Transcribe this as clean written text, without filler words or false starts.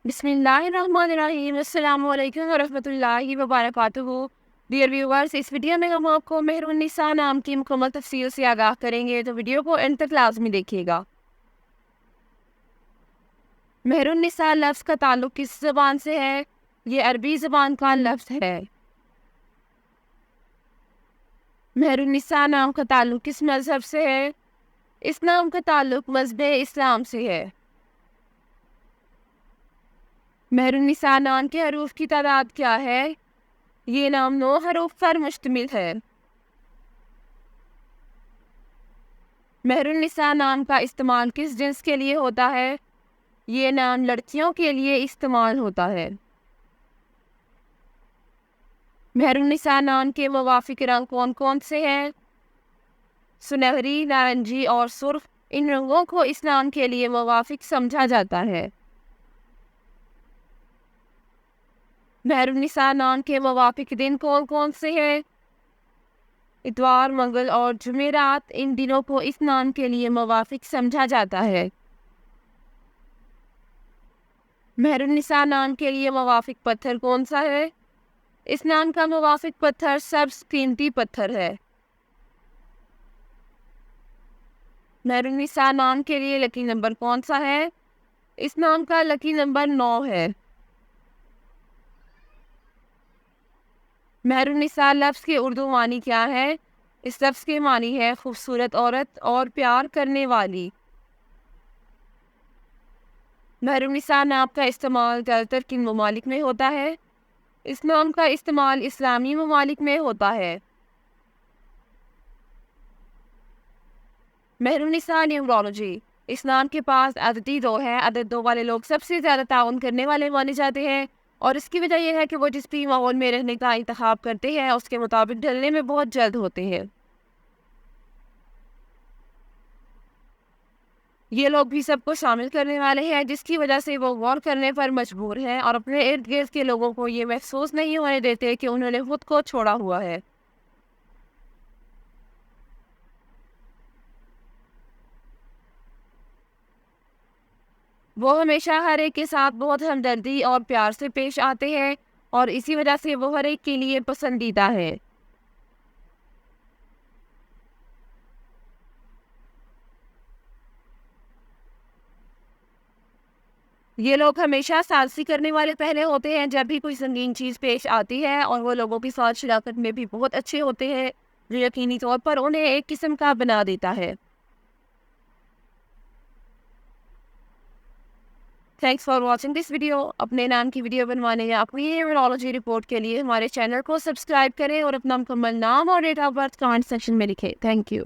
بسم اللہ الرحمن الرحیم۔ السلام علیکم ورحمۃ اللہ وبرکاتہ۔ ڈیئر ویورز، اس ویڈیو میں ہم آپ کو مہر النساء نام کی مکمل تفصیل سے آگاہ کریں گے، تو ویڈیو کو اینڈ تک لازمی دیکھیے گا۔ مہر النساء لفظ کا تعلق کس زبان سے ہے؟ یہ عربی زبان کا لفظ ہے۔ مہر النساء نام کا تعلق کس مذہب سے ہے؟ اس نام کا تعلق مذہب اسلام سے ہے۔ مہر النساء نام کے حروف کی تعداد کیا ہے؟ یہ نام 9 حروف پر مشتمل ہے۔ مہر النساء نام کا استعمال کس جنس کے لیے ہوتا ہے؟ یہ نام لڑکیوں کے لیے استعمال ہوتا ہے۔ مہر النساء نام کے موافق رنگ کون کون سے ہیں؟ سنہری، نارنجی اور سرخ، ان رنگوں کو اس نام کے لیے موافق سمجھا جاتا ہے۔ مہر النساء نام کے موافق دن کون کون سے ہیں؟ اتوار، منگل اور جمعرات، ان دنوں کو اس نام کے لیے موافق سمجھا جاتا ہے۔ مہر النساء نام کے لیے موافق پتھر کون سا ہے؟ اس نام کا موافق پتھر سبز قیمتی پتھر ہے۔ مہر النساء نام کے لیے لکی نمبر کون سا ہے؟ اس نام کا لکی نمبر 9 ہے۔ مہر النساء لفظ کے اردو معنی کیا ہے؟ اس لفظ کے معنی ہے خوبصورت عورت اور پیار کرنے والی۔ مہر النساء نام کا استعمال زیادہ تر کن ممالک میں ہوتا ہے؟ اس نام کا استعمال اسلامی ممالک میں ہوتا ہے۔ مہر النساء نیومرولوجی، اس نام کے پاس عددی 2 ہے۔ عدد 2 والے لوگ سب سے زیادہ تعاون کرنے والے مانے جاتے ہیں، اور اس کی وجہ یہ ہے کہ وہ جس بھی ماحول میں رہنے کا انتخاب کرتے ہیں اس کے مطابق ڈھلنے میں بہت جلد ہوتے ہیں۔ یہ لوگ بھی سب کو شامل کرنے والے ہیں، جس کی وجہ سے وہ غور کرنے پر مجبور ہیں اور اپنے ارد گرد کے لوگوں کو یہ محسوس نہیں ہونے دیتے کہ انہوں نے خود کو چھوڑا ہوا ہے۔ وہ ہمیشہ ہر ایک کے ساتھ بہت ہمدردی اور پیار سے پیش آتے ہیں، اور اسی وجہ سے وہ ہر ایک کے لیے پسندیدہ ہے۔ یہ لوگ ہمیشہ ثالثی کرنے والے پہلے ہوتے ہیں جب بھی کوئی سنگین چیز پیش آتی ہے، اور وہ لوگوں کے ساتھ شراکت میں بھی بہت اچھے ہوتے ہیں، جو یقینی طور پر انہیں ایک قسم کا بنا دیتا ہے۔ Thanks for watching this video. اپنے نام کی ویڈیو بنوانے یا اپنی نیورولوجی رپورٹ کے لیے ہمارے چینل کو سبسکرائب کریں اور اپنا مکمل نام اور date of birth comment section میں لکھیں۔ Thank you.